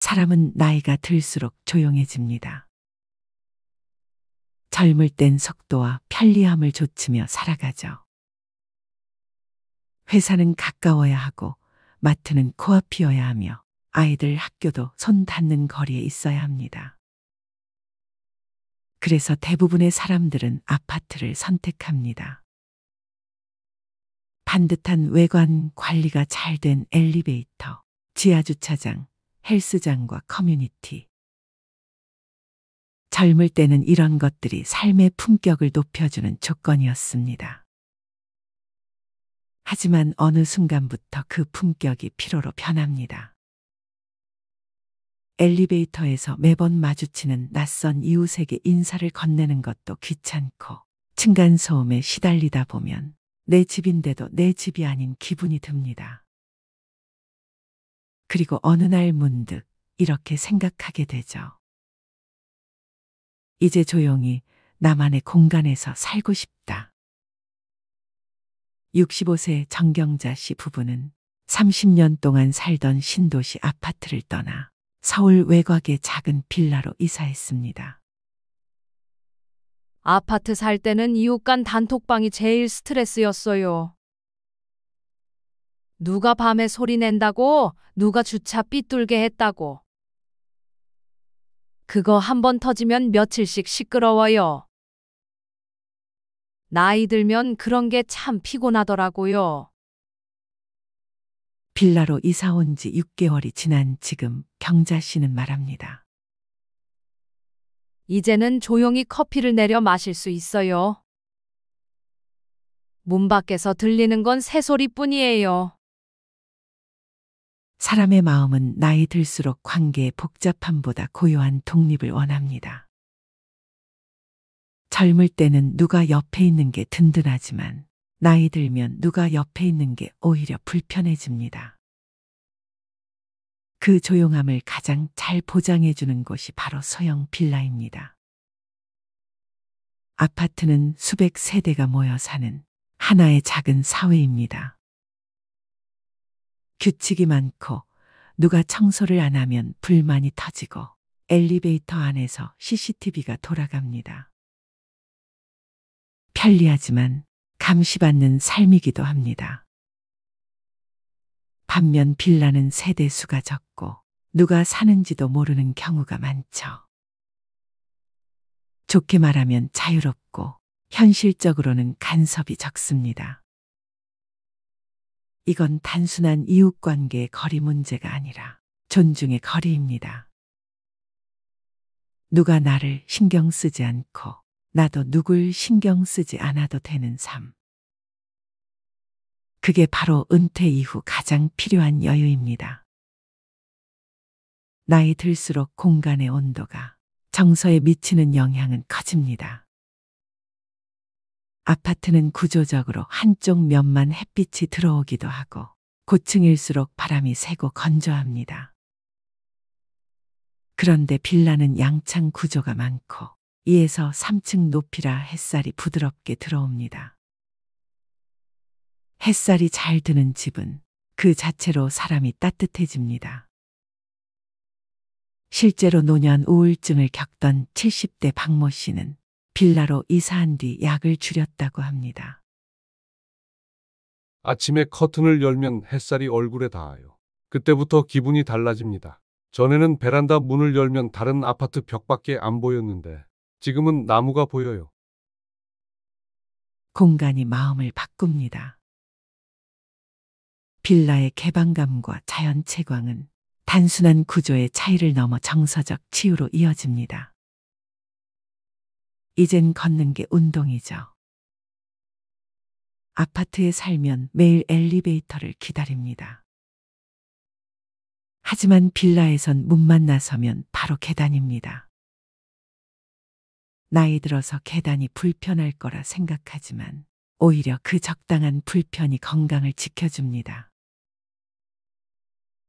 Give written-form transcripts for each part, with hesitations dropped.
사람은 나이가 들수록 조용해집니다. 젊을 땐 속도와 편리함을 좇으며 살아가죠. 회사는 가까워야 하고 마트는 코앞이어야 하며 아이들 학교도 손 닿는 거리에 있어야 합니다. 그래서 대부분의 사람들은 아파트를 선택합니다. 반듯한 외관 관리가 잘 된 엘리베이터, 지하주차장, 헬스장과 커뮤니티. 젊을 때는 이런 것들이 삶의 품격을 높여주는 조건이었습니다. 하지만 어느 순간부터 그 품격이 피로로 변합니다. 엘리베이터에서 매번 마주치는 낯선 이웃에게 인사를 건네는 것도 귀찮고 층간소음에 시달리다 보면 내 집인데도 내 집이 아닌 기분이 듭니다. 그리고 어느 날 문득 이렇게 생각하게 되죠. 이제 조용히 나만의 공간에서 살고 싶다. 65세 정경자 씨 부부는 30년 동안 살던 신도시 아파트를 떠나 서울 외곽의 작은 빌라로 이사했습니다. 아파트 살 때는 이웃 간 단톡방이 제일 스트레스였어요. 누가 밤에 소리 낸다고, 누가 주차 삐뚤게 했다고. 그거 한번 터지면 며칠씩 시끄러워요. 나이 들면 그런 게 참 피곤하더라고요. 빌라로 이사 온 지 6개월이 지난 지금 경자 씨는 말합니다. 이제는 조용히 커피를 내려 마실 수 있어요. 문 밖에서 들리는 건 새소리뿐이에요. 사람의 마음은 나이 들수록 관계의 복잡함보다 고요한 독립을 원합니다. 젊을 때는 누가 옆에 있는 게 든든하지만 나이 들면 누가 옆에 있는 게 오히려 불편해집니다. 그 조용함을 가장 잘 보장해주는 곳이 바로 소형 빌라입니다. 아파트는 수백 세대가 모여 사는 하나의 작은 사회입니다. 규칙이 많고 누가 청소를 안 하면 불만이 터지고 엘리베이터 안에서 CCTV가 돌아갑니다. 편리하지만 감시받는 삶이기도 합니다. 반면 빌라는 세대 수가 적고 누가 사는지도 모르는 경우가 많죠. 좋게 말하면 자유롭고 현실적으로는 간섭이 적습니다. 이건 단순한 이웃관계의 거리 문제가 아니라 존중의 거리입니다. 누가 나를 신경 쓰지 않고 나도 누굴 신경 쓰지 않아도 되는 삶. 그게 바로 은퇴 이후 가장 필요한 여유입니다. 나이 들수록 공간의 온도가 정서에 미치는 영향은 커집니다. 아파트는 구조적으로 한쪽 면만 햇빛이 들어오기도 하고 고층일수록 바람이 세고 건조합니다. 그런데 빌라는 양창 구조가 많고 2에서 3층 높이라 햇살이 부드럽게 들어옵니다. 햇살이 잘 드는 집은 그 자체로 사람이 따뜻해집니다. 실제로 노년 우울증을 겪던 70대 박모 씨는 빌라로 이사한 뒤 약을 줄였다고 합니다. 아침에 커튼을 열면 햇살이 얼굴에 닿아요. 그때부터 기분이 달라집니다. 전에는 베란다 문을 열면 다른 아파트 벽밖에 안 보였는데 지금은 나무가 보여요. 공간이 마음을 바꿉니다. 빌라의 개방감과 자연 채광은 단순한 구조의 차이를 넘어 정서적 치유로 이어집니다. 이젠 걷는 게 운동이죠. 아파트에 살면 매일 엘리베이터를 기다립니다. 하지만 빌라에선 문만 나서면 바로 계단입니다. 나이 들어서 계단이 불편할 거라 생각하지만 오히려 그 적당한 불편이 건강을 지켜줍니다.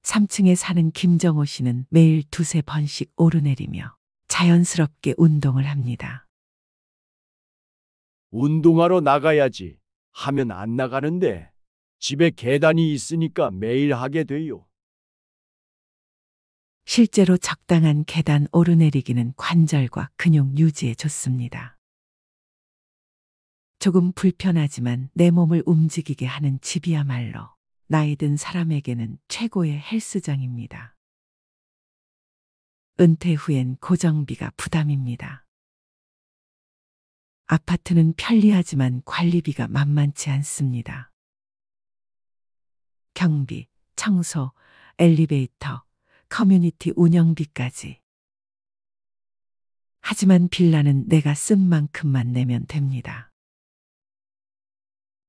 3층에 사는 김정호 씨는 매일 2~3번씩 오르내리며 자연스럽게 운동을 합니다. 운동하러 나가야지 하면 안 나가는데 집에 계단이 있으니까 매일 하게 돼요. 실제로 적당한 계단 오르내리기는 관절과 근육 유지에 좋습니다. 조금 불편하지만 내 몸을 움직이게 하는 집이야말로 나이 든 사람에게는 최고의 헬스장입니다. 은퇴 후엔 고정비가 부담입니다. 아파트는 편리하지만 관리비가 만만치 않습니다. 경비, 청소, 엘리베이터, 커뮤니티 운영비까지. 하지만 빌라는 내가 쓴 만큼만 내면 됩니다.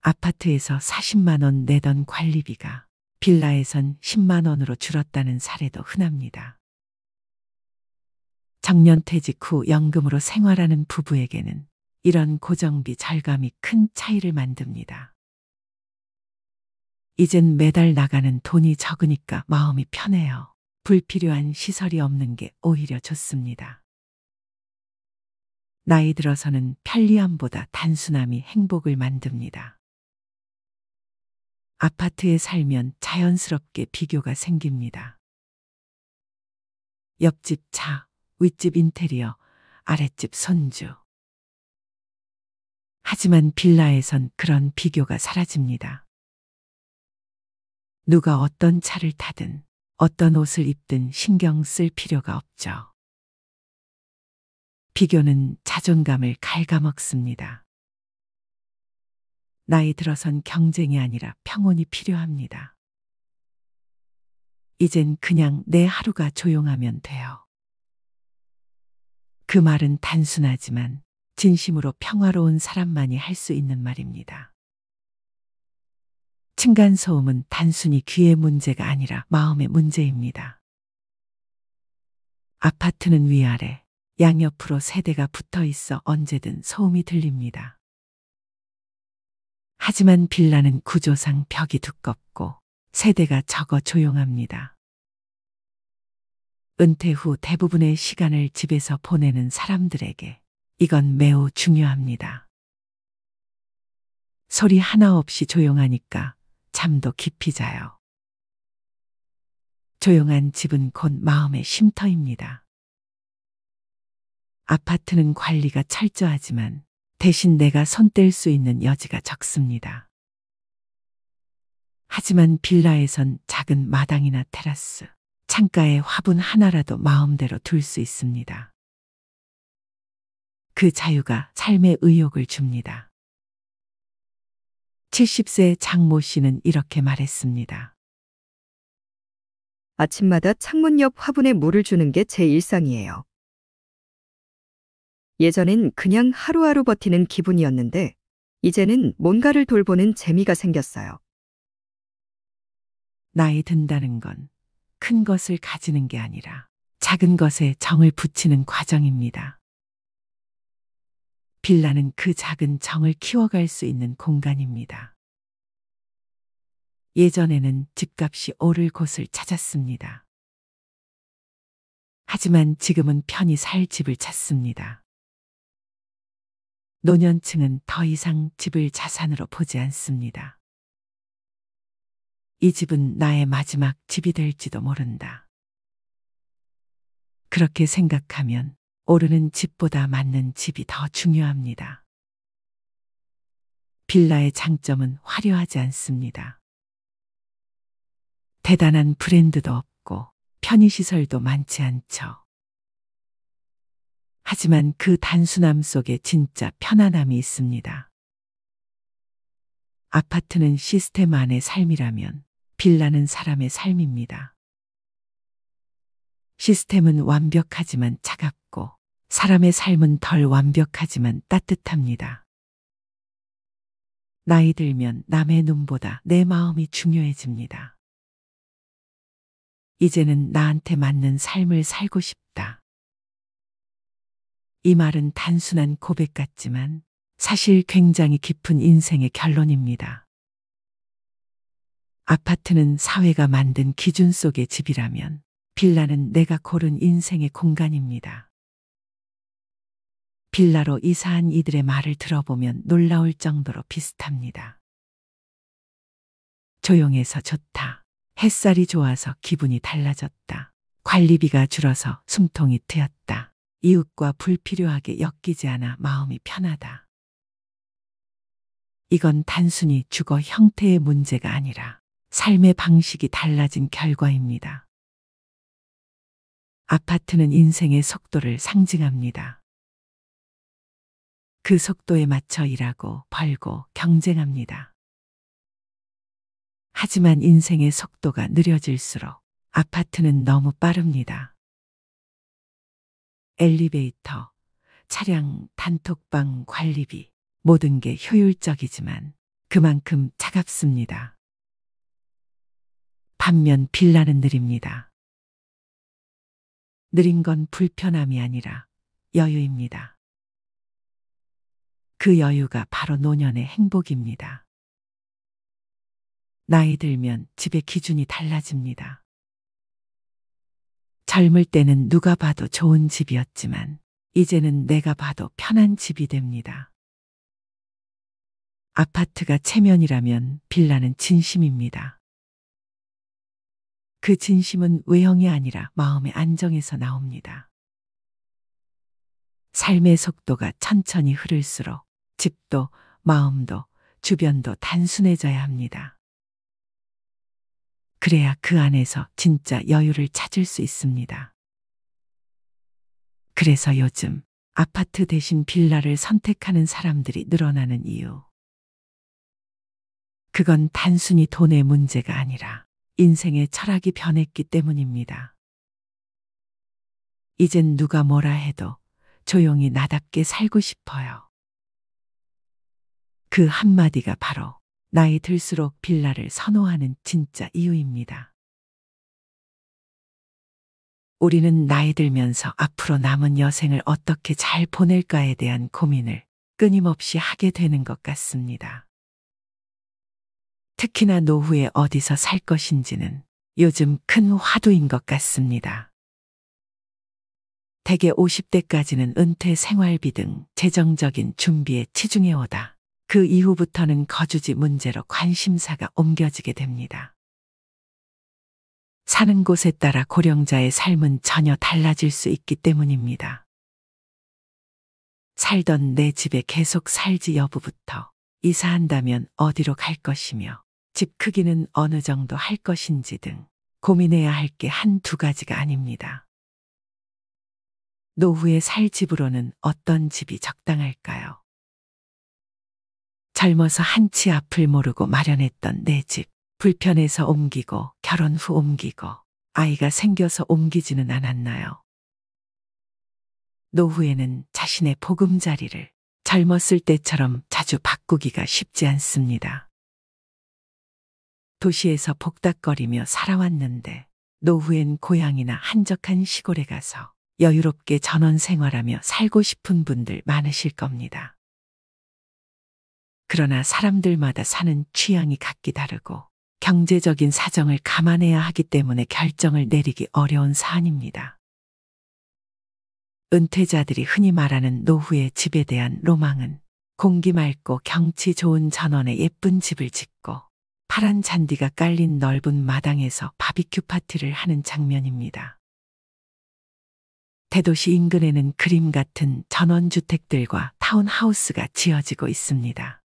아파트에서 40만 원 내던 관리비가 빌라에선 10만 원으로 줄었다는 사례도 흔합니다. 정년퇴직 후 연금으로 생활하는 부부에게는 이런 고정비 절감이 큰 차이를 만듭니다. 이젠 매달 나가는 돈이 적으니까 마음이 편해요. 불필요한 시설이 없는 게 오히려 좋습니다. 나이 들어서는 편리함보다 단순함이 행복을 만듭니다. 아파트에 살면 자연스럽게 비교가 생깁니다. 옆집 차, 윗집 인테리어, 아랫집 손주. 하지만 빌라에선 그런 비교가 사라집니다. 누가 어떤 차를 타든 어떤 옷을 입든 신경 쓸 필요가 없죠. 비교는 자존감을 갉아먹습니다. 나이 들어선 경쟁이 아니라 평온이 필요합니다. 이젠 그냥 내 하루가 조용하면 돼요. 그 말은 단순하지만 진심으로 평화로운 사람만이 할 수 있는 말입니다. 층간소음은 단순히 귀의 문제가 아니라 마음의 문제입니다. 아파트는 위아래, 양옆으로 세대가 붙어 있어 언제든 소음이 들립니다. 하지만 빌라는 구조상 벽이 두껍고 세대가 적어 조용합니다. 은퇴 후 대부분의 시간을 집에서 보내는 사람들에게 이건 매우 중요합니다. 소리 하나 없이 조용하니까 잠도 깊이 자요. 조용한 집은 곧 마음의 쉼터입니다. 아파트는 관리가 철저하지만 대신 내가 손 뗄 수 있는 여지가 적습니다. 하지만 빌라에선 작은 마당이나 테라스, 창가에 화분 하나라도 마음대로 둘 수 있습니다. 그 자유가 삶의 의욕을 줍니다. 70세 장모 씨는 이렇게 말했습니다. 아침마다 창문 옆 화분에 물을 주는 게 제 일상이에요. 예전엔 그냥 하루하루 버티는 기분이었는데 이제는 뭔가를 돌보는 재미가 생겼어요. 나이 든다는 건 큰 것을 가지는 게 아니라 작은 것에 정을 붙이는 과정입니다. 빌라는 그 작은 정을 키워갈 수 있는 공간입니다. 예전에는 집값이 오를 곳을 찾았습니다. 하지만 지금은 편히 살 집을 찾습니다. 노년층은 더 이상 집을 자산으로 보지 않습니다. 이 집은 나의 마지막 집이 될지도 모른다. 그렇게 생각하면 오르는 집보다 맞는 집이 더 중요합니다. 빌라의 장점은 화려하지 않습니다. 대단한 브랜드도 없고 편의시설도 많지 않죠. 하지만 그 단순함 속에 진짜 편안함이 있습니다. 아파트는 시스템 안의 삶이라면 빌라는 사람의 삶입니다. 시스템은 완벽하지만 차갑고 사람의 삶은 덜 완벽하지만 따뜻합니다. 나이 들면 남의 눈보다 내 마음이 중요해집니다. 이제는 나한테 맞는 삶을 살고 싶다. 이 말은 단순한 고백 같지만 사실 굉장히 깊은 인생의 결론입니다. 아파트는 사회가 만든 기준 속의 집이라면 빌라는 내가 고른 인생의 공간입니다. 빌라로 이사한 이들의 말을 들어보면 놀라울 정도로 비슷합니다. 조용해서 좋다. 햇살이 좋아서 기분이 달라졌다. 관리비가 줄어서 숨통이 트였다. 이웃과 불필요하게 엮이지 않아 마음이 편하다. 이건 단순히 주거 형태의 문제가 아니라 삶의 방식이 달라진 결과입니다. 아파트는 인생의 속도를 상징합니다. 그 속도에 맞춰 일하고 벌고 경쟁합니다. 하지만 인생의 속도가 느려질수록 아파트는 너무 빠릅니다. 엘리베이터, 차량, 단톡방, 관리비, 모든 게 효율적이지만 그만큼 차갑습니다. 반면 빌라는 느립니다. 느린 건 불편함이 아니라 여유입니다. 그 여유가 바로 노년의 행복입니다. 나이 들면 집의 기준이 달라집니다. 젊을 때는 누가 봐도 좋은 집이었지만 이제는 내가 봐도 편한 집이 됩니다. 아파트가 체면이라면 빌라는 진심입니다. 그 진심은 외형이 아니라 마음의 안정에서 나옵니다. 삶의 속도가 천천히 흐를수록 집도 마음도 주변도 단순해져야 합니다. 그래야 그 안에서 진짜 여유를 찾을 수 있습니다. 그래서 요즘 아파트 대신 빌라를 선택하는 사람들이 늘어나는 이유. 그건 단순히 돈의 문제가 아니라 인생의 철학이 변했기 때문입니다. 이젠 누가 뭐라 해도 조용히 나답게 살고 싶어요. 그 한마디가 바로 나이 들수록 빌라를 선호하는 진짜 이유입니다. 우리는 나이 들면서 앞으로 남은 여생을 어떻게 잘 보낼까에 대한 고민을 끊임없이 하게 되는 것 같습니다. 특히나 노후에 어디서 살 것인지는 요즘 큰 화두인 것 같습니다. 대개 50대까지는 은퇴 생활비 등 재정적인 준비에 치중해 오다 그 이후부터는 거주지 문제로 관심사가 옮겨지게 됩니다. 사는 곳에 따라 고령자의 삶은 전혀 달라질 수 있기 때문입니다. 살던 내 집에 계속 살지 여부부터 이사한다면 어디로 갈 것이며 집 크기는 어느 정도 할 것인지 등 고민해야 할 게 한두 가지가 아닙니다. 노후에 살 집으로는 어떤 집이 적당할까요? 젊어서 한치 앞을 모르고 마련했던 내 집, 불편해서 옮기고 결혼 후 옮기고 아이가 생겨서 옮기지는 않았나요? 노후에는 자신의 보금자리를 젊었을 때처럼 자주 바꾸기가 쉽지 않습니다. 도시에서 복닥거리며 살아왔는데 노후엔 고향이나 한적한 시골에 가서 여유롭게 전원 생활하며 살고 싶은 분들 많으실 겁니다. 그러나 사람들마다 사는 취향이 각기 다르고 경제적인 사정을 감안해야 하기 때문에 결정을 내리기 어려운 사안입니다. 은퇴자들이 흔히 말하는 노후의 집에 대한 로망은 공기 맑고 경치 좋은 전원에 예쁜 집을 짓고 파란 잔디가 깔린 넓은 마당에서 바비큐 파티를 하는 장면입니다. 대도시 인근에는 그림 같은 전원주택들과 타운하우스가 지어지고 있습니다.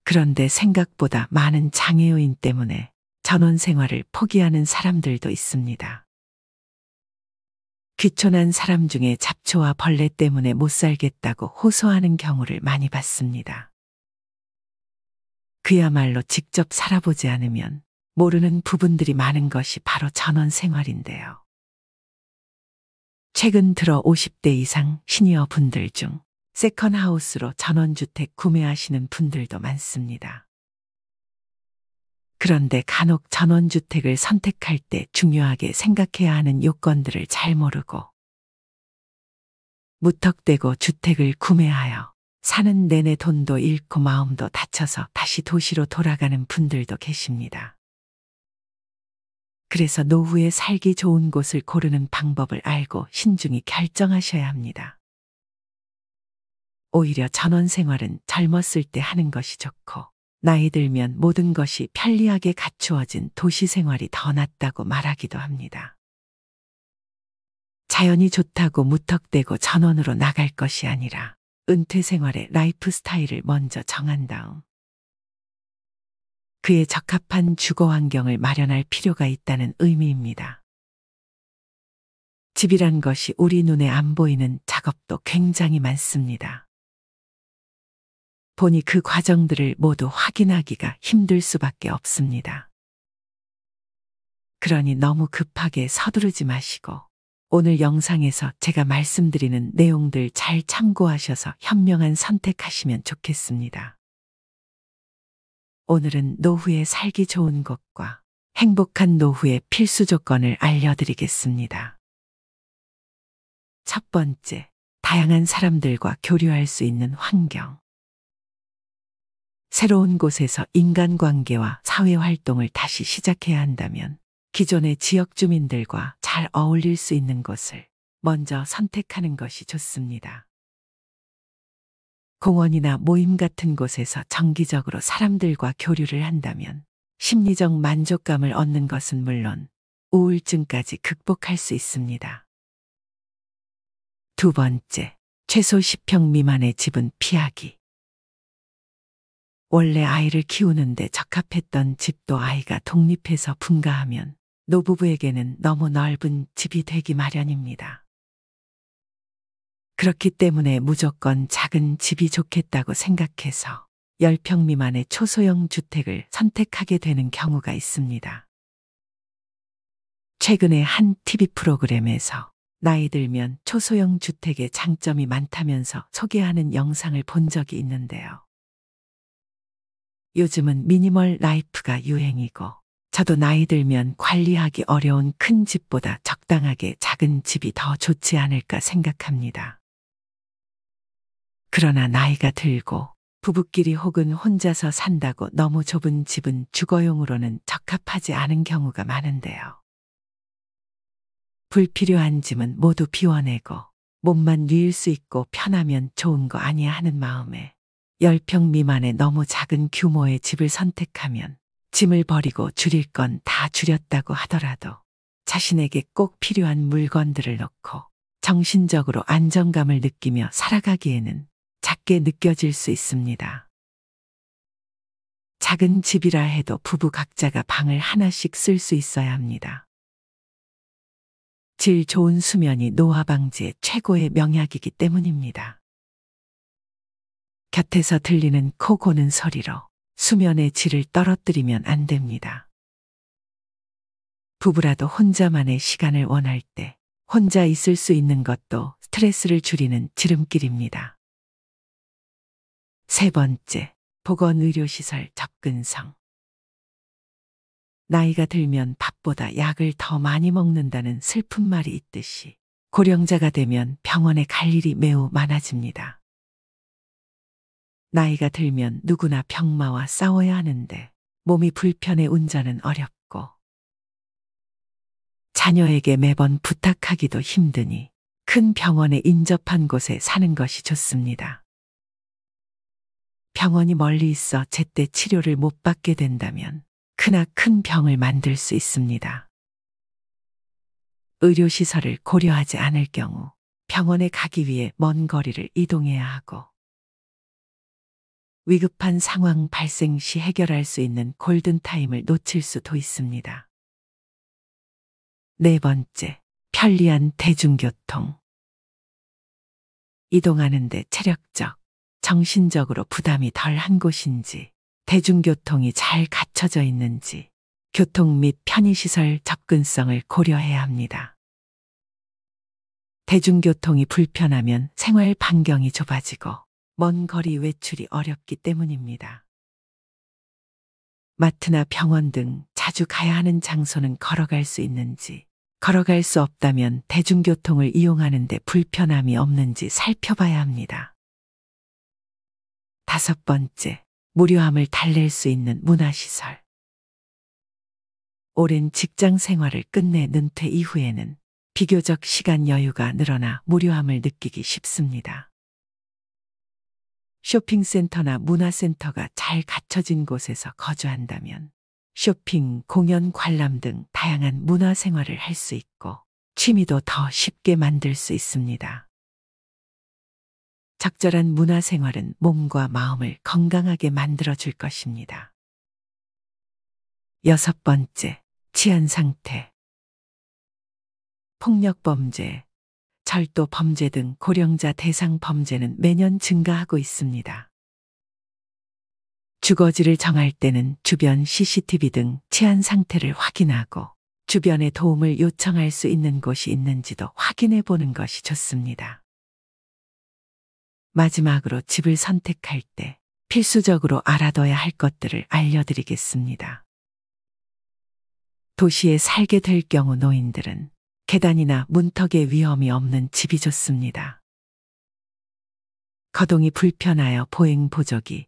그런데 생각보다 많은 장애 요인 때문에 전원 생활을 포기하는 사람들도 있습니다. 귀촌한 사람 중에 잡초와 벌레 때문에 못 살겠다고 호소하는 경우를 많이 봤습니다. 그야말로 직접 살아보지 않으면 모르는 부분들이 많은 것이 바로 전원 생활인데요. 최근 들어 50대 이상 시니어 분들 중 세컨하우스로 전원주택 구매하시는 분들도 많습니다. 그런데 간혹 전원주택을 선택할 때 중요하게 생각해야 하는 요건들을 잘 모르고 무턱대고 주택을 구매하여 사는 내내 돈도 잃고 마음도 다쳐서 다시 도시로 돌아가는 분들도 계십니다. 그래서 노후에 살기 좋은 곳을 고르는 방법을 알고 신중히 결정하셔야 합니다. 오히려 전원 생활은 젊었을 때 하는 것이 좋고 나이 들면 모든 것이 편리하게 갖추어진 도시 생활이 더 낫다고 말하기도 합니다. 자연이 좋다고 무턱대고 전원으로 나갈 것이 아니라 은퇴 생활의 라이프 스타일을 먼저 정한 다음 그에 적합한 주거 환경을 마련할 필요가 있다는 의미입니다. 집이란 것이 우리 눈에 안 보이는 작업도 굉장히 많습니다. 보니 그 과정들을 모두 확인하기가 힘들 수밖에 없습니다. 그러니 너무 급하게 서두르지 마시고 오늘 영상에서 제가 말씀드리는 내용들 잘 참고하셔서 현명한 선택하시면 좋겠습니다. 오늘은 노후에 살기 좋은 곳과 행복한 노후의 필수 조건을 알려드리겠습니다. 첫 번째, 다양한 사람들과 교류할 수 있는 환경. 새로운 곳에서 인간관계와 사회활동을 다시 시작해야 한다면 기존의 지역 주민들과 잘 어울릴 수 있는 곳을 먼저 선택하는 것이 좋습니다. 공원이나 모임 같은 곳에서 정기적으로 사람들과 교류를 한다면 심리적 만족감을 얻는 것은 물론 우울증까지 극복할 수 있습니다. 두 번째, 최소 10평 미만의 집은 피하기. 원래 아이를 키우는데 적합했던 집도 아이가 독립해서 분가하면 노부부에게는 너무 넓은 집이 되기 마련입니다. 그렇기 때문에 무조건 작은 집이 좋겠다고 생각해서 10평 미만의 초소형 주택을 선택하게 되는 경우가 있습니다. 최근에 한 TV 프로그램에서 나이 들면 초소형 주택의 장점이 많다면서 소개하는 영상을 본 적이 있는데요. 요즘은 미니멀 라이프가 유행이고 저도 나이 들면 관리하기 어려운 큰 집보다 적당하게 작은 집이 더 좋지 않을까 생각합니다. 그러나 나이가 들고 부부끼리 혹은 혼자서 산다고 너무 좁은 집은 주거용으로는 적합하지 않은 경우가 많은데요. 불필요한 짐은 모두 비워내고 몸만 누일 수 있고 편하면 좋은 거 아니야 하는 마음에 10평 미만의 너무 작은 규모의 집을 선택하면 짐을 버리고 줄일 건 다 줄였다고 하더라도 자신에게 꼭 필요한 물건들을 넣고 정신적으로 안정감을 느끼며 살아가기에는 작게 느껴질 수 있습니다. 작은 집이라 해도 부부 각자가 방을 하나씩 쓸 수 있어야 합니다. 질 좋은 수면이 노화 방지의 최고의 명약이기 때문입니다. 곁에서 들리는 코 고는 소리로 수면의 질을 떨어뜨리면 안 됩니다. 부부라도 혼자만의 시간을 원할 때 혼자 있을 수 있는 것도 스트레스를 줄이는 지름길입니다. 세 번째, 보건의료시설 접근성. 나이가 들면 밥보다 약을 더 많이 먹는다는 슬픈 말이 있듯이 고령자가 되면 병원에 갈 일이 매우 많아집니다. 나이가 들면 누구나 병마와 싸워야 하는데 몸이 불편해 운전은 어렵고 자녀에게 매번 부탁하기도 힘드니 큰 병원에 인접한 곳에 사는 것이 좋습니다. 병원이 멀리 있어 제때 치료를 못 받게 된다면 크나큰 병을 만들 수 있습니다. 의료시설을 고려하지 않을 경우 병원에 가기 위해 먼 거리를 이동해야 하고 위급한 상황 발생 시 해결할 수 있는 골든타임을 놓칠 수도 있습니다. 네 번째, 편리한 대중교통. 이동하는데 체력적, 정신적으로 부담이 덜한 곳인지, 대중교통이 잘 갖춰져 있는지, 교통 및 편의시설 접근성을 고려해야 합니다. 대중교통이 불편하면 생활 반경이 좁아지고 먼 거리 외출이 어렵기 때문입니다. 마트나 병원 등 자주 가야 하는 장소는 걸어갈 수 있는지, 걸어갈 수 없다면 대중교통을 이용하는데 불편함이 없는지 살펴봐야 합니다. 다섯 번째, 무료함을 달랠 수 있는 문화시설. 오랜 직장 생활을 끝내 은퇴 이후에는 비교적 시간 여유가 늘어나 무료함을 느끼기 쉽습니다. 쇼핑센터나 문화센터가 잘 갖춰진 곳에서 거주한다면 쇼핑, 공연, 관람 등 다양한 문화생활을 할 수 있고 취미도 더 쉽게 만들 수 있습니다. 적절한 문화생활은 몸과 마음을 건강하게 만들어줄 것입니다. 6번째, 치안 상태. 폭력범죄, 절도 범죄 등 고령자 대상 범죄는 매년 증가하고 있습니다. 주거지를 정할 때는 주변 CCTV 등 치안 상태를 확인하고 주변에 도움을 요청할 수 있는 곳이 있는지도 확인해 보는 것이 좋습니다. 마지막으로 집을 선택할 때 필수적으로 알아둬야 할 것들을 알려드리겠습니다. 도시에 살게 될 경우 노인들은 계단이나 문턱의 위험이 없는 집이 좋습니다. 거동이 불편하여 보행 보조기,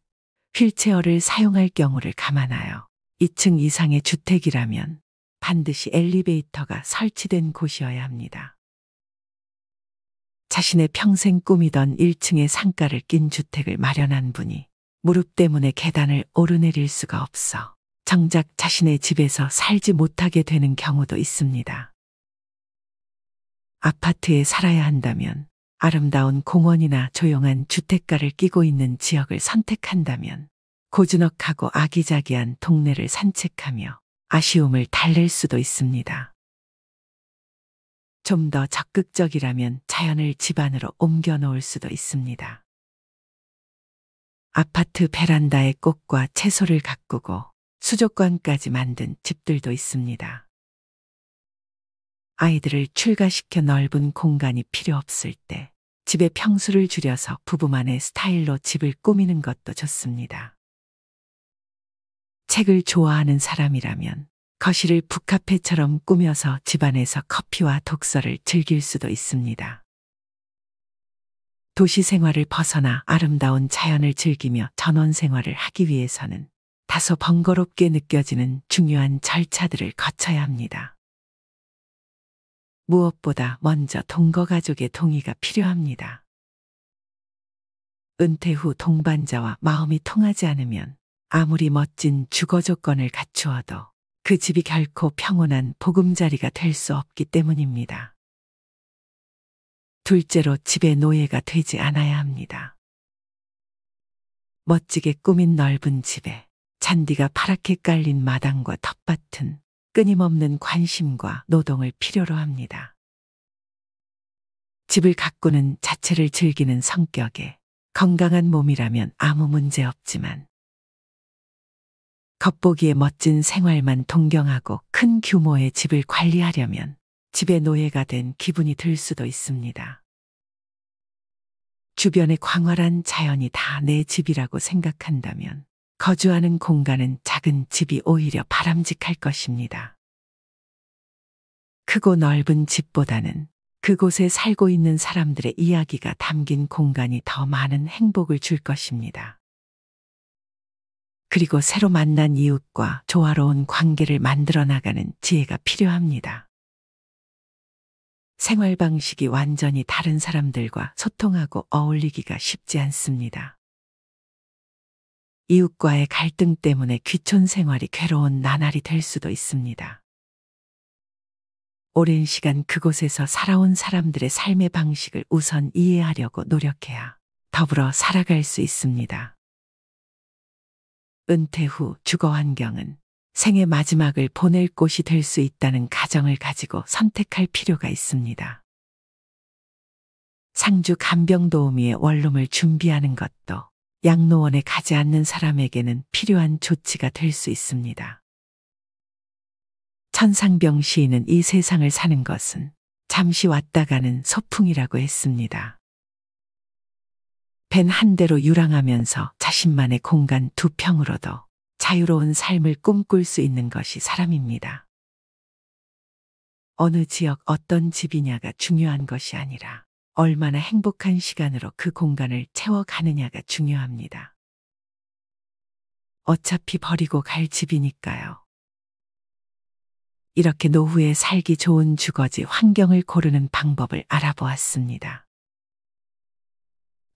휠체어를 사용할 경우를 감안하여 2층 이상의 주택이라면 반드시 엘리베이터가 설치된 곳이어야 합니다. 자신의 평생 꿈이던 1층의 상가를 낀 주택을 마련한 분이 무릎 때문에 계단을 오르내릴 수가 없어 정작 자신의 집에서 살지 못하게 되는 경우도 있습니다. 아파트에 살아야 한다면 아름다운 공원이나 조용한 주택가를 끼고 있는 지역을 선택한다면 고즈넉하고 아기자기한 동네를 산책하며 아쉬움을 달랠 수도 있습니다. 좀 더 적극적이라면 자연을 집 안으로 옮겨 놓을 수도 있습니다. 아파트 베란다에 꽃과 채소를 가꾸고 수족관까지 만든 집들도 있습니다. 아이들을 출가시켜 넓은 공간이 필요 없을 때 집의 평수를 줄여서 부부만의 스타일로 집을 꾸미는 것도 좋습니다. 책을 좋아하는 사람이라면 거실을 북카페처럼 꾸며서 집안에서 커피와 독서를 즐길 수도 있습니다. 도시 생활을 벗어나 아름다운 자연을 즐기며 전원 생활을 하기 위해서는 다소 번거롭게 느껴지는 중요한 절차들을 거쳐야 합니다. 무엇보다 먼저 동거가족의 동의가 필요합니다. 은퇴 후 동반자와 마음이 통하지 않으면 아무리 멋진 주거 조건을 갖추어도 그 집이 결코 평온한 보금자리가 될 수 없기 때문입니다. 둘째로 집의 노예가 되지 않아야 합니다. 멋지게 꾸민 넓은 집에 잔디가 파랗게 깔린 마당과 텃밭은 끊임없는 관심과 노동을 필요로 합니다. 집을 가꾸는 자체를 즐기는 성격에 건강한 몸이라면 아무 문제 없지만 겉보기에 멋진 생활만 동경하고 큰 규모의 집을 관리하려면 집의 노예가 된 기분이 들 수도 있습니다. 주변의 광활한 자연이 다 내 집이라고 생각한다면 거주하는 공간은 작은 집이 오히려 바람직할 것입니다. 크고 넓은 집보다는 그곳에 살고 있는 사람들의 이야기가 담긴 공간이 더 많은 행복을 줄 것입니다. 그리고 새로 만난 이웃과 조화로운 관계를 만들어 나가는 지혜가 필요합니다. 생활 방식이 완전히 다른 사람들과 소통하고 어울리기가 쉽지 않습니다. 이웃과의 갈등 때문에 귀촌 생활이 괴로운 나날이 될 수도 있습니다. 오랜 시간 그곳에서 살아온 사람들의 삶의 방식을 우선 이해하려고 노력해야 더불어 살아갈 수 있습니다. 은퇴 후 주거 환경은 생의 마지막을 보낼 곳이 될 수 있다는 가정을 가지고 선택할 필요가 있습니다. 상주 간병도우미의 원룸을 준비하는 것도 양로원에 가지 않는 사람에게는 필요한 조치가 될 수 있습니다. 천상병 시인은 이 세상을 사는 것은 잠시 왔다 가는 소풍이라고 했습니다. 벤 한 대로 유랑하면서 자신만의 공간 2평으로도 자유로운 삶을 꿈꿀 수 있는 것이 사람입니다. 어느 지역 어떤 집이냐가 중요한 것이 아니라 얼마나 행복한 시간으로 그 공간을 채워가느냐가 중요합니다. 어차피 버리고 갈 집이니까요. 이렇게 노후에 살기 좋은 주거지 환경을 고르는 방법을 알아보았습니다.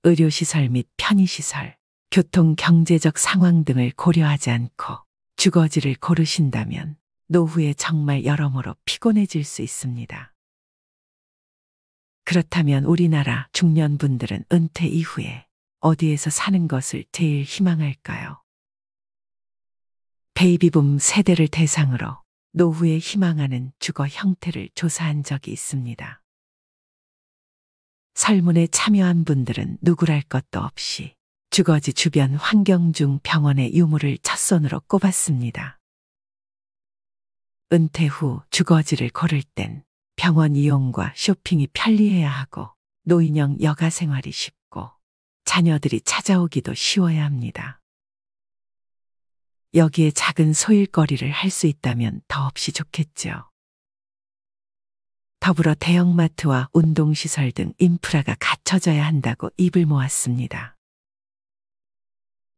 의료시설 및 편의시설, 교통 경제적 상황 등을 고려하지 않고 주거지를 고르신다면 노후에 정말 여러모로 피곤해질 수 있습니다. 그렇다면 우리나라 중년분들은 은퇴 이후에 어디에서 사는 것을 제일 희망할까요? 베이비붐 세대를 대상으로 노후에 희망하는 주거 형태를 조사한 적이 있습니다. 설문에 참여한 분들은 누구랄 것도 없이 주거지 주변 환경 중 병원의 유무를 첫손으로 꼽았습니다. 은퇴 후 주거지를 고를 땐 병원 이용과 쇼핑이 편리해야 하고 노인형 여가 생활이 쉽고 자녀들이 찾아오기도 쉬워야 합니다. 여기에 작은 소일거리를 할 수 있다면 더없이 좋겠죠. 더불어 대형마트와 운동시설 등 인프라가 갖춰져야 한다고 입을 모았습니다.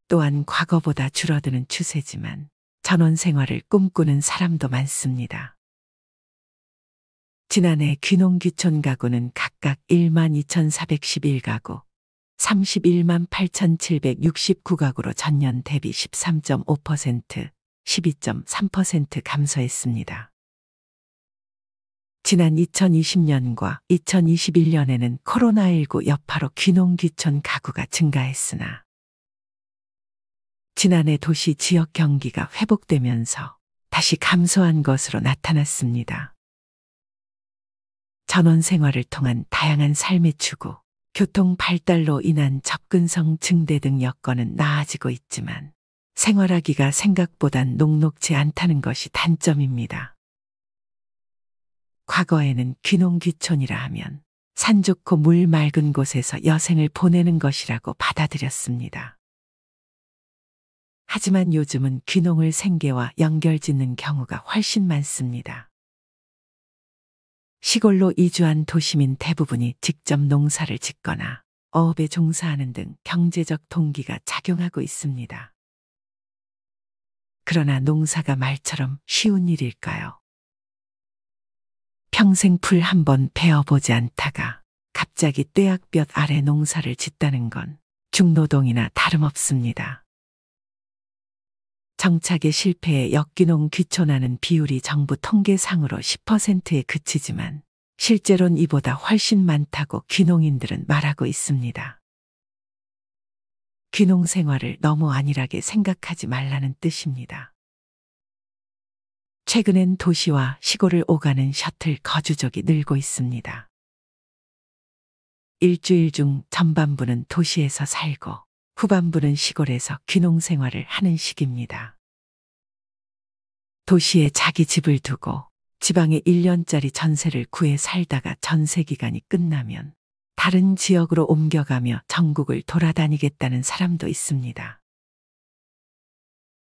또한 과거보다 줄어드는 추세지만 전원 생활을 꿈꾸는 사람도 많습니다. 지난해 귀농귀촌 가구는 각각 12,411가구, 31만 8,769가구로 전년 대비 13.5%, 12.3% 감소했습니다. 지난 2020년과 2021년에는 코로나19 여파로 귀농귀촌 가구가 증가했으나 지난해 도시 지역 경기가 회복되면서 다시 감소한 것으로 나타났습니다. 전원 생활을 통한 다양한 삶의 추구, 교통 발달로 인한 접근성 증대 등 여건은 나아지고 있지만 생활하기가 생각보단 녹록지 않다는 것이 단점입니다. 과거에는 귀농귀촌이라 하면 산 좋고 물 맑은 곳에서 여생을 보내는 것이라고 받아들였습니다. 하지만 요즘은 귀농을 생계와 연결짓는 경우가 훨씬 많습니다. 시골로 이주한 도시민 대부분이 직접 농사를 짓거나 어업에 종사하는 등 경제적 동기가 작용하고 있습니다. 그러나 농사가 말처럼 쉬운 일일까요? 평생 풀 한 번 베어보지 않다가 갑자기 떼약볕 아래 농사를 짓다는 건 중노동이나 다름없습니다. 정착의 실패에 역귀농 귀촌하는 비율이 정부 통계상으로 10%에 그치지만 실제로는 이보다 훨씬 많다고 귀농인들은 말하고 있습니다. 귀농 생활을 너무 안일하게 생각하지 말라는 뜻입니다. 최근엔 도시와 시골을 오가는 셔틀 거주족이 늘고 있습니다. 일주일 중 전반부는 도시에서 살고 후반부는 시골에서 귀농 생활을 하는 시기입니다. 도시에 자기 집을 두고 지방에 1년짜리 전세를 구해 살다가 전세 기간이 끝나면 다른 지역으로 옮겨가며 전국을 돌아다니겠다는 사람도 있습니다.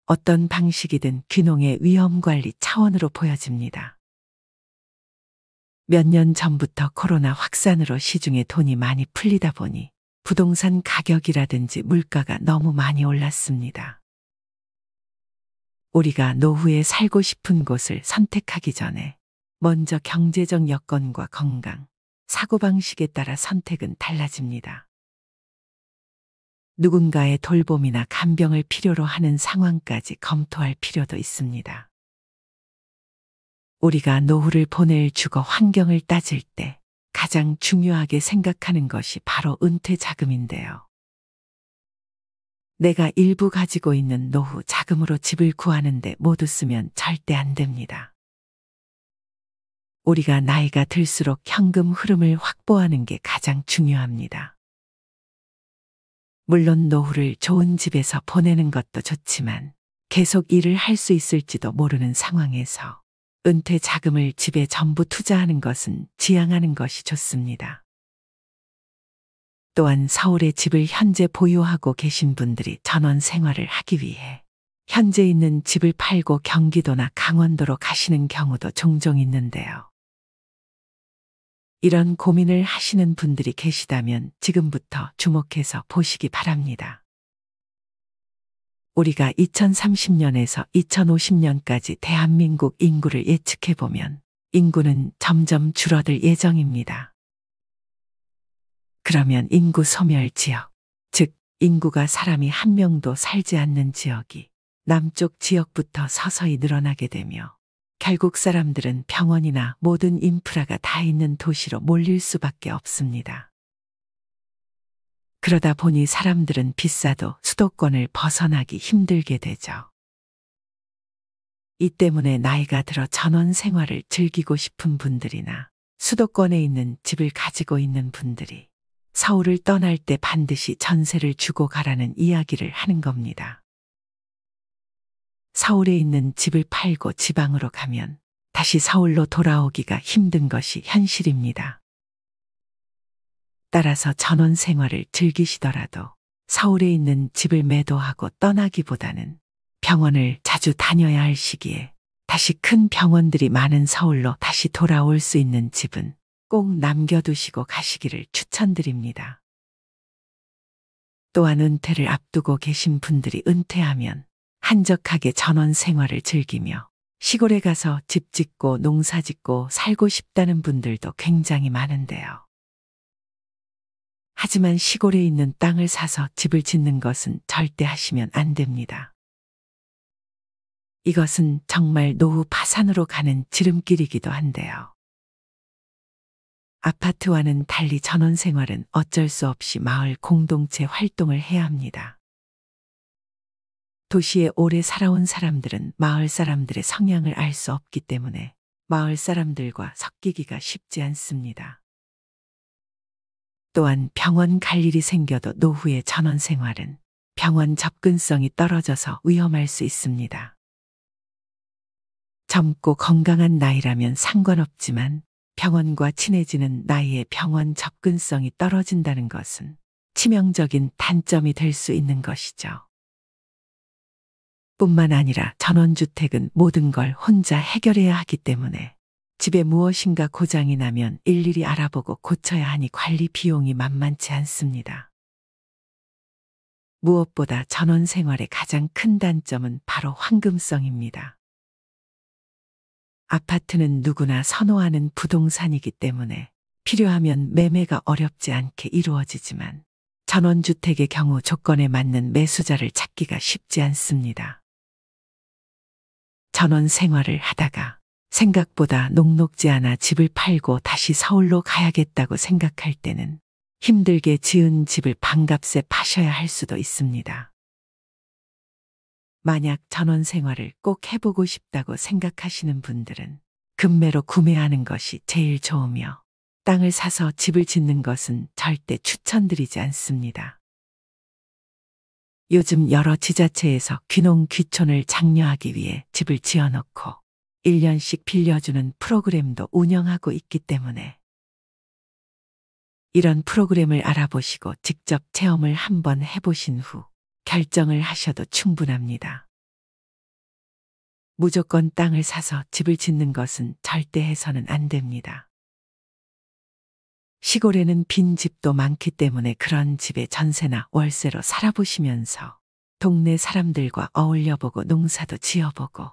어떤 방식이든 귀농의 위험관리 차원으로 보여집니다. 몇 년 전부터 코로나 확산으로 시중에 돈이 많이 풀리다 보니 부동산 가격이라든지 물가가 너무 많이 올랐습니다. 우리가 노후에 살고 싶은 곳을 선택하기 전에 먼저 경제적 여건과 건강, 사고방식에 따라 선택은 달라집니다. 누군가의 돌봄이나 간병을 필요로 하는 상황까지 검토할 필요도 있습니다. 우리가 노후를 보낼 주거 환경을 따질 때 가장 중요하게 생각하는 것이 바로 은퇴 자금인데요. 내가 일부 가지고 있는 노후 자금으로 집을 구하는데 모두 쓰면 절대 안 됩니다. 우리가 나이가 들수록 현금 흐름을 확보하는 게 가장 중요합니다. 물론 노후를 좋은 집에서 보내는 것도 좋지만 계속 일을 할 수 있을지도 모르는 상황에서 은퇴 자금을 집에 전부 투자하는 것은 지양하는 것이 좋습니다. 또한 서울에 집을 현재 보유하고 계신 분들이 전원 생활을 하기 위해 현재 있는 집을 팔고 경기도나 강원도로 가시는 경우도 종종 있는데요. 이런 고민을 하시는 분들이 계시다면 지금부터 주목해서 보시기 바랍니다. 우리가 2030년에서 2050년까지 대한민국 인구를 예측해보면 인구는 점점 줄어들 예정입니다. 그러면 인구 소멸 지역, 즉 인구가 사람이 한 명도 살지 않는 지역이 남쪽 지역부터 서서히 늘어나게 되며 결국 사람들은 병원이나 모든 인프라가 다 있는 도시로 몰릴 수밖에 없습니다. 그러다 보니 사람들은 비싸도 수도권을 벗어나기 힘들게 되죠. 이 때문에 나이가 들어 전원 생활을 즐기고 싶은 분들이나 수도권에 있는 집을 가지고 있는 분들이 서울을 떠날 때 반드시 전세를 주고 가라는 이야기를 하는 겁니다. 서울에 있는 집을 팔고 지방으로 가면 다시 서울로 돌아오기가 힘든 것이 현실입니다. 따라서 전원 생활을 즐기시더라도 서울에 있는 집을 매도하고 떠나기보다는 병원을 자주 다녀야 할 시기에 다시 큰 병원들이 많은 서울로 다시 돌아올 수 있는 집은 꼭 남겨두시고 가시기를 추천드립니다. 또한 은퇴를 앞두고 계신 분들이 은퇴하면 한적하게 전원 생활을 즐기며 시골에 가서 집 짓고 농사 짓고 살고 싶다는 분들도 굉장히 많은데요. 하지만 시골에 있는 땅을 사서 집을 짓는 것은 절대 하시면 안 됩니다. 이것은 정말 노후 파산으로 가는 지름길이기도 한데요. 아파트와는 달리 전원 생활은 어쩔 수 없이 마을 공동체 활동을 해야 합니다. 도시에 오래 살아온 사람들은 마을 사람들의 성향을 알 수 없기 때문에 마을 사람들과 섞이기가 쉽지 않습니다. 또한 병원 갈 일이 생겨도 노후의 전원 생활은 병원 접근성이 떨어져서 위험할 수 있습니다. 젊고 건강한 나이라면 상관없지만 병원과 친해지는 나이에 병원 접근성이 떨어진다는 것은 치명적인 단점이 될 수 있는 것이죠. 뿐만 아니라 전원주택은 모든 걸 혼자 해결해야 하기 때문에 집에 무엇인가 고장이 나면 일일이 알아보고 고쳐야 하니 관리 비용이 만만치 않습니다. 무엇보다 전원 생활의 가장 큰 단점은 바로 황금성입니다. 아파트는 누구나 선호하는 부동산이기 때문에 필요하면 매매가 어렵지 않게 이루어지지만 전원주택의 경우 조건에 맞는 매수자를 찾기가 쉽지 않습니다. 전원 생활을 하다가 생각보다 녹록지 않아 집을 팔고 다시 서울로 가야겠다고 생각할 때는 힘들게 지은 집을 반값에 파셔야 할 수도 있습니다. 만약 전원 생활을 꼭 해보고 싶다고 생각하시는 분들은 급매로 구매하는 것이 제일 좋으며 땅을 사서 집을 짓는 것은 절대 추천드리지 않습니다. 요즘 여러 지자체에서 귀농 귀촌을 장려하기 위해 집을 지어놓고 1년씩 빌려주는 프로그램도 운영하고 있기 때문에 이런 프로그램을 알아보시고 직접 체험을 한번 해보신 후 결정을 하셔도 충분합니다. 무조건 땅을 사서 집을 짓는 것은 절대 해서는 안 됩니다. 시골에는 빈 집도 많기 때문에 그런 집에 전세나 월세로 살아보시면서 동네 사람들과 어울려보고 농사도 지어보고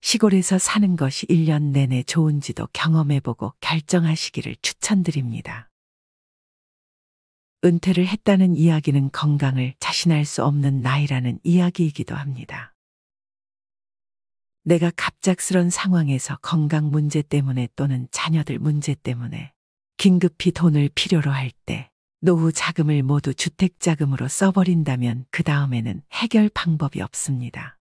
시골에서 사는 것이 1년 내내 좋은지도 경험해보고 결정하시기를 추천드립니다. 은퇴를 했다는 이야기는 건강을 자신할 수 없는 나이라는 이야기이기도 합니다. 내가 갑작스런 상황에서 건강 문제 때문에 또는 자녀들 문제 때문에 긴급히 돈을 필요로 할 때 노후 자금을 모두 주택자금으로 써버린다면 그 다음에는 해결 방법이 없습니다.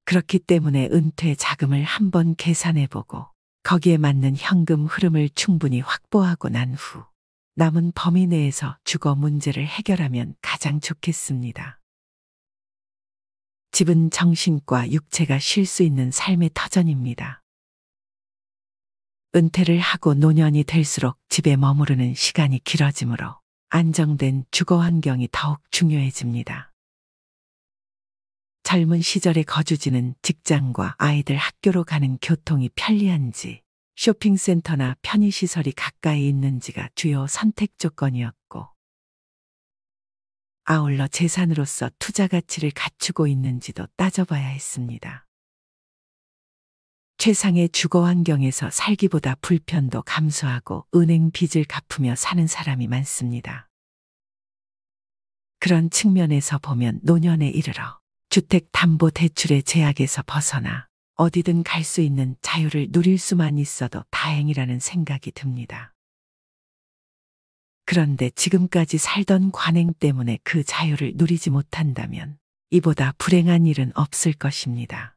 그렇기 때문에 은퇴 자금을 한번 계산해보고 거기에 맞는 현금 흐름을 충분히 확보하고 난 후 남은 범위 내에서 주거 문제를 해결하면 가장 좋겠습니다. 집은 정신과 육체가 쉴 수 있는 삶의 터전입니다. 은퇴를 하고 노년이 될수록 집에 머무르는 시간이 길어지므로 안정된 주거 환경이 더욱 중요해집니다. 젊은 시절의 거주지는 직장과 아이들 학교로 가는 교통이 편리한지 쇼핑센터나 편의시설이 가까이 있는지가 주요 선택 조건이었고 아울러 재산으로서 투자 가치를 갖추고 있는지도 따져봐야 했습니다. 최상의 주거 환경에서 살기보다 불편도 감수하고 은행 빚을 갚으며 사는 사람이 많습니다. 그런 측면에서 보면 노년에 이르러 주택담보대출의 제약에서 벗어나 어디든 갈 수 있는 자유를 누릴 수만 있어도 다행이라는 생각이 듭니다. 그런데 지금까지 살던 관행 때문에 그 자유를 누리지 못한다면 이보다 불행한 일은 없을 것입니다.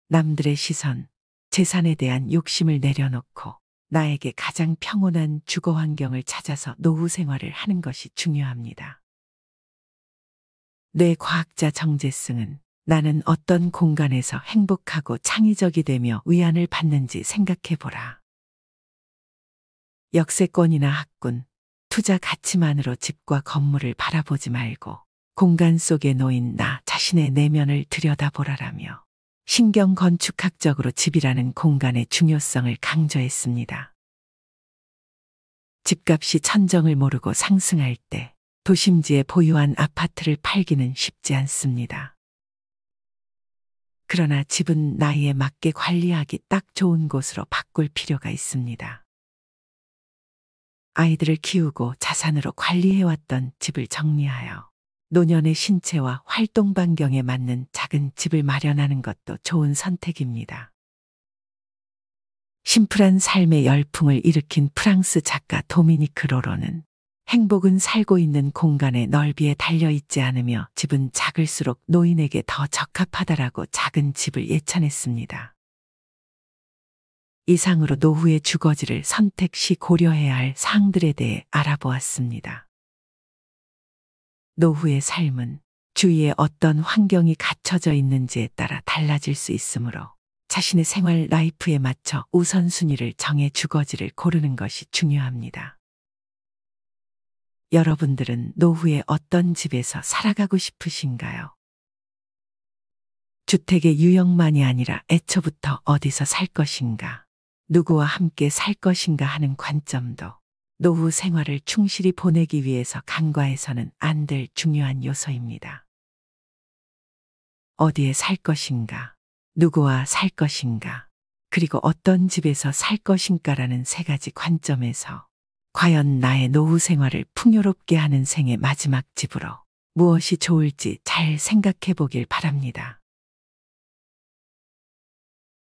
남들의 시선, 재산에 대한 욕심을 내려놓고 나에게 가장 평온한 주거 환경을 찾아서 노후 생활을 하는 것이 중요합니다. 뇌과학자 정재승은 나는 어떤 공간에서 행복하고 창의적이 되며 위안을 받는지 생각해보라. 역세권이나 학군, 투자 가치만으로 집과 건물을 바라보지 말고 공간 속에 놓인 나 자신의 내면을 들여다보라라며 신경 건축학적으로 집이라는 공간의 중요성을 강조했습니다. 집값이 천정을 모르고 상승할 때 도심지에 보유한 아파트를 팔기는 쉽지 않습니다. 그러나 집은 나이에 맞게 관리하기 딱 좋은 곳으로 바꿀 필요가 있습니다. 아이들을 키우고 자산으로 관리해왔던 집을 정리하여 노년의 신체와 활동 반경에 맞는 작은 집을 마련하는 것도 좋은 선택입니다. 심플한 삶의 열풍을 일으킨 프랑스 작가 도미니크 로로는 행복은 살고 있는 공간의 넓이에 달려있지 않으며 집은 작을수록 노인에게 더 적합하다라고 작은 집을 예찬했습니다. 이상으로 노후의 주거지를 선택 시 고려해야 할 사항들에 대해 알아보았습니다. 노후의 삶은 주위에 어떤 환경이 갖춰져 있는지에 따라 달라질 수 있으므로 자신의 생활 라이프에 맞춰 우선순위를 정해 주거지를 고르는 것이 중요합니다. 여러분들은 노후에 어떤 집에서 살아가고 싶으신가요? 주택의 유형만이 아니라 애초부터 어디서 살 것인가, 누구와 함께 살 것인가 하는 관점도 노후 생활을 충실히 보내기 위해서 간과해서는 안 될 중요한 요소입니다. 어디에 살 것인가, 누구와 살 것인가, 그리고 어떤 집에서 살 것인가라는 세 가지 관점에서 과연 나의 노후 생활을 풍요롭게 하는 생의 마지막 집으로 무엇이 좋을지 잘 생각해 보길 바랍니다.